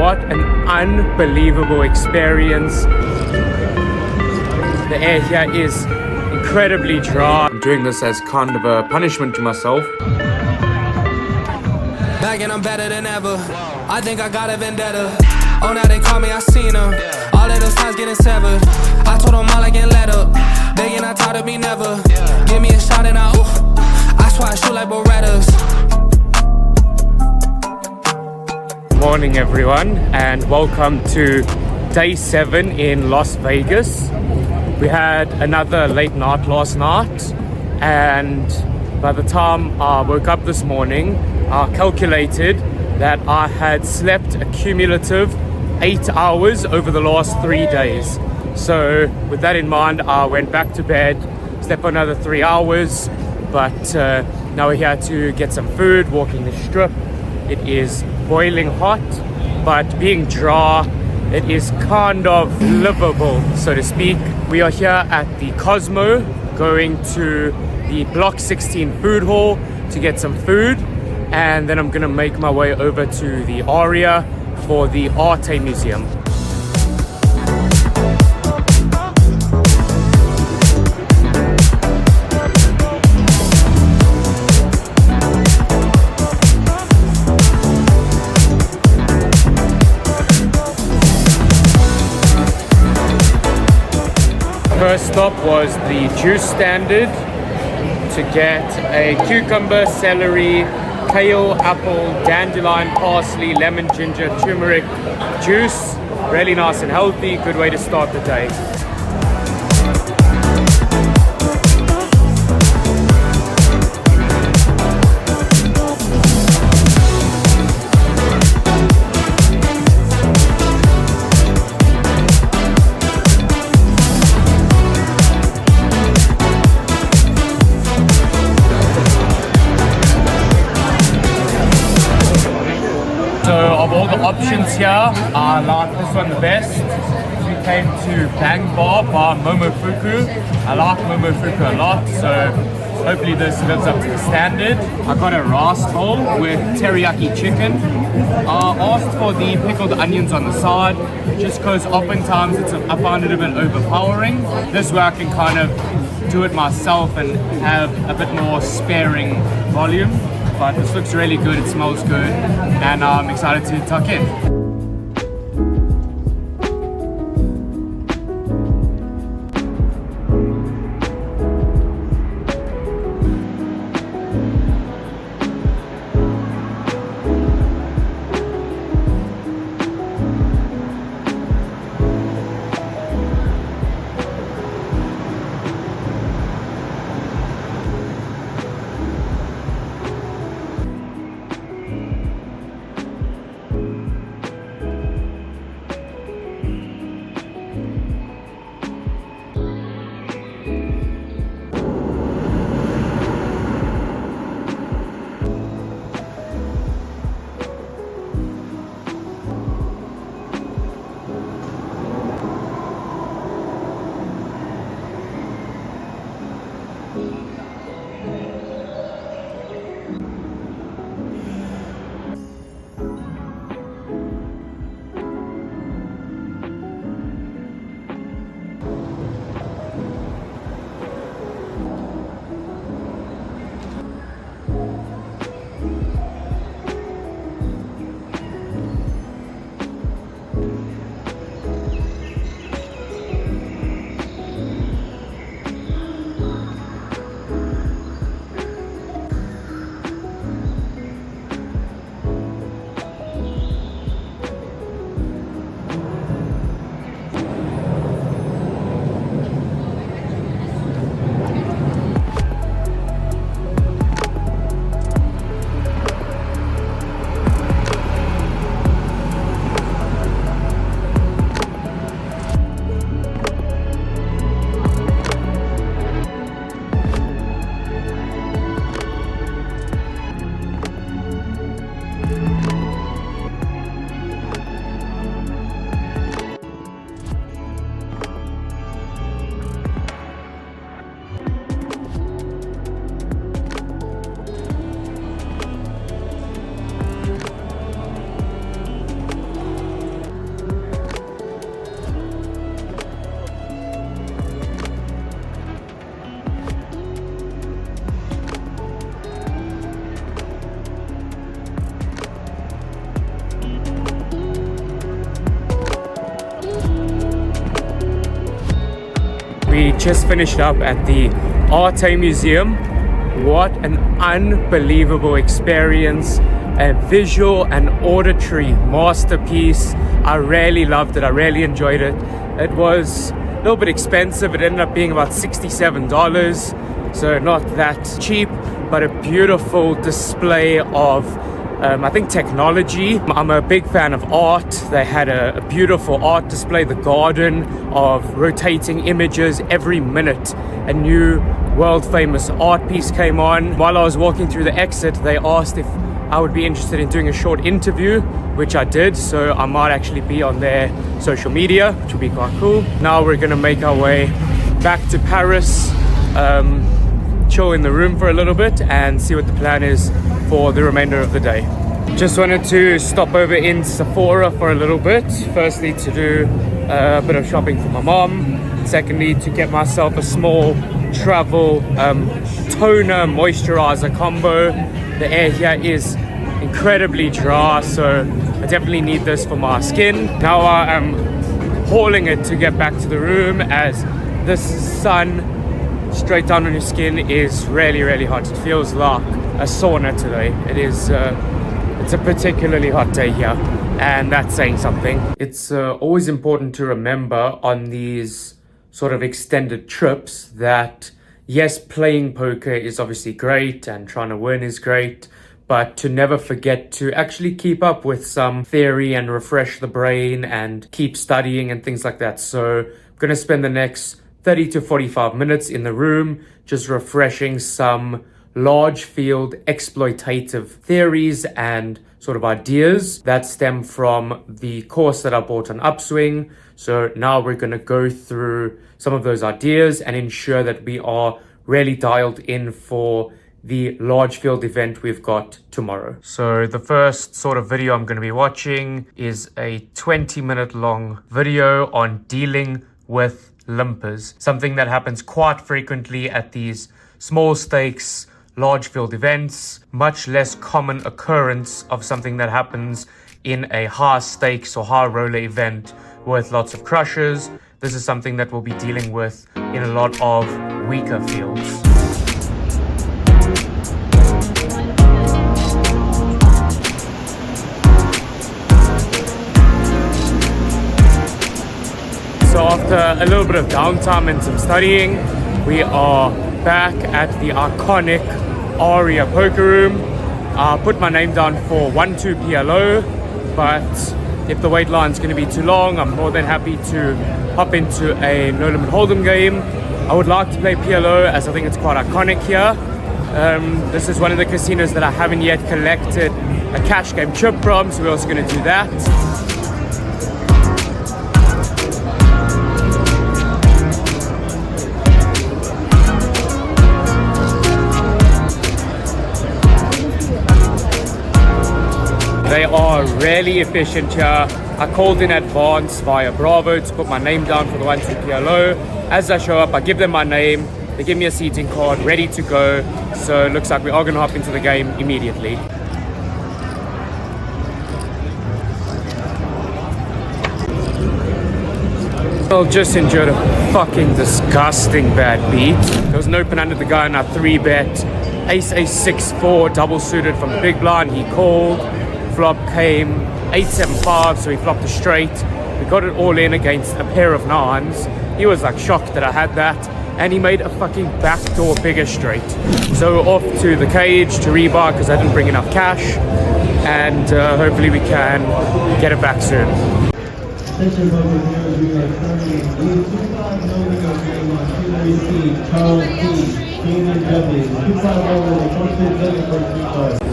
What an unbelievable experience. The air here is incredibly dry. I'm doing this as kind of a punishment to myself. Back and I'm better than ever. I think I got a vendetta. Oh, now they call me, I seen them. All of those times getting severed. I told them all I can let up. They ain't not tired of me never. Give me a shot and I swear I shoot like Berettas. Morning everyone, and welcome to day 7 in Las Vegas. We had another late night last night, and by the time I woke up this morning, I calculated that I had slept a cumulative 8 hours over the last 3 days. So with that in mind, I went back to bed, slept for another 3 hours, but now we're here to get some food, walking the strip. It is boiling hot, but being dry, it is kind of livable, so to speak. We are here at the Cosmo, going to the Block 16 food hall to get some food, and then I'm gonna make my way over to the Aria for the Arte Museum. First stop was the juice standard to get a cucumber, celery, kale, apple, dandelion, parsley, lemon, ginger, turmeric juice. Really nice and healthy, good way to start the day. So of all the options here, I like this one the best. We came to Bang Bar by Momofuku. I like Momofuku a lot, so hopefully this lives up to the standard. I got a rice bowl with teriyaki chicken. I asked for the pickled onions on the side, just because oftentimes I find it a bit overpowering. This way I can kind of do it myself and have a bit more sparing volume. But this looks really good, it smells good, and I'm excited to tuck in. We just finished up at the Arte Museum. What an unbelievable experience. A visual and auditory masterpiece. I really loved it. I really enjoyed it. It was a little bit expensive. It ended up being about $67, so not that cheap, but a beautiful display of I think technology. I'm a big fan of art. They had a beautiful art display, the garden of rotating images. Every minute a new world famous art piece came on. While I was walking through the exit, they asked if I would be interested in doing a short interview, which I did, so I might actually be on their social media, which would be quite cool. Now we're gonna make our way back to Paris, chill in the room for a little bit and see what the plan is for the remainder of the day. Just wanted to stop over in Sephora for a little bit. Firstly, to do a bit of shopping for my mom. Secondly, to get myself a small travel toner moisturizer combo. The air here is incredibly dry, so I definitely need this for my skin. Now I am hauling it to get back to the room, as this sun straight down on your skin is really hot. It feels like a sauna today. It is it's a particularly hot day here, and that's saying something. It's always important to remember on these sort of extended trips that yes, playing poker is obviously great and trying to win is great, but to never forget to actually keep up with some theory and refresh the brain and keep studying and things like that. So I'm going to spend the next 30 to 45 minutes in the room just refreshing some large field exploitative theories and sort of ideas that stem from the course that I bought on Upswing. So now we're going to go through some of those ideas and ensure that we are really dialed in for the large field event we've got tomorrow. So the first sort of video I'm going to be watching is a 20-minute long video on dealing with limpers, something that happens quite frequently at these small stakes large field events. Much less common occurrence of something that happens in a high stakes or high roller event with lots of crushers. This is something that we'll be dealing with in a lot of weaker fields. So after a little bit of downtime and some studying, we are back at the iconic Aria poker room. I put my name down for 1-2 PLO, but if the wait line's going to be too long, I'm more than happy to hop into a no limit hold'em game. I would like to play PLO as I think it's quite iconic here. This is one of the casinos that I haven't yet collected a cash game chip from, so we're also going to do that. They are really efficient here. I called in advance via Bravo to put my name down for the 1-2 PLO. As I show up, I give them my name. They give me a seating card, ready to go. So it looks like we are going to hop into the game immediately. Well, just enjoyed a fucking disgusting bad beat. There was an open under the gun, I 3-bet. Ace 6-4 double suited from the big blind. He called. Flop came 8-7-5, so he flopped a straight. We got it all in against a pair of nines. He was like shocked that I had that, and he made a fucking backdoor bigger straight. So we're off to the cage to rebuy because I didn't bring enough cash, and hopefully we can get it back soon.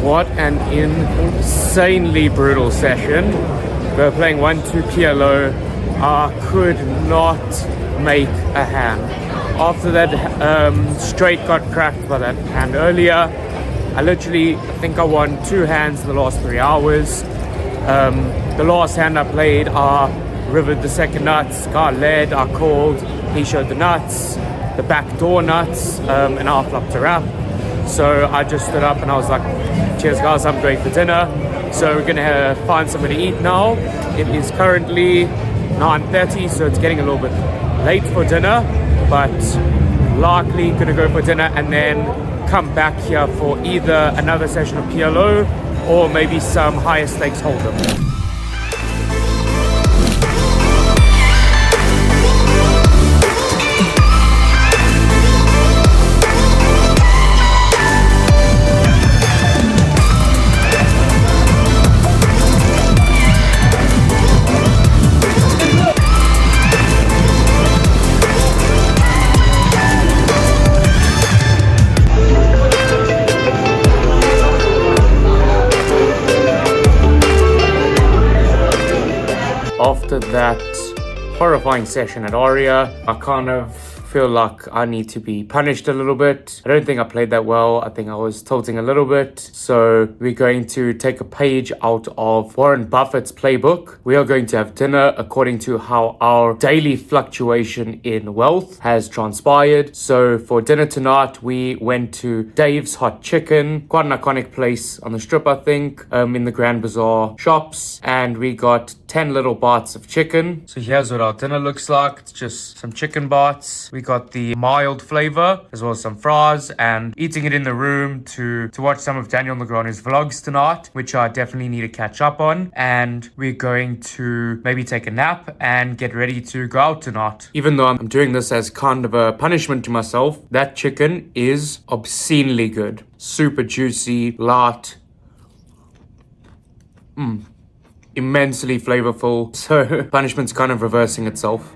What an insanely brutal session. We were playing 1-2 PLO. I could not make a hand. After that straight got cracked by that hand earlier, I think I won 2 hands in the last 3 hours. The last hand I played, I rivered the second nuts, guy led, I called, he showed the nuts, the back door nuts, and I flopped a wrap. So I just stood up and I was like, cheers guys, I'm going for dinner. So we're gonna find somewhere to eat now. It is currently 9:30, so it's getting a little bit late for dinner. but likely gonna go for dinner and then come back here for either another session of PLO or maybe some higher stakes hold'em. After that horrifying session at Aria, I kind of feel like I need to be punished a little bit. I don't think I played that well. I think I was tilting a little bit. So we're going to take a page out of Warren Buffett's playbook. We are going to have dinner according to how our daily fluctuation in wealth has transpired. So for dinner tonight, we went to Dave's Hot Chicken, quite an iconic place on the strip, I think, in the Grand Bazaar shops. And we got 10 little bites of chicken. So here's what our dinner looks like. It's just some chicken bites. We got the mild flavor as well as some fries, and eating it in the room to watch some of Daniel Negreanu's vlogs tonight, which I definitely need to catch up on. And we're going to maybe take a nap and get ready to go out tonight. Even though I'm doing this as kind of a punishment to myself, that chicken is obscenely good. Super juicy, light. Immensely flavorful. So punishment's kind of reversing itself.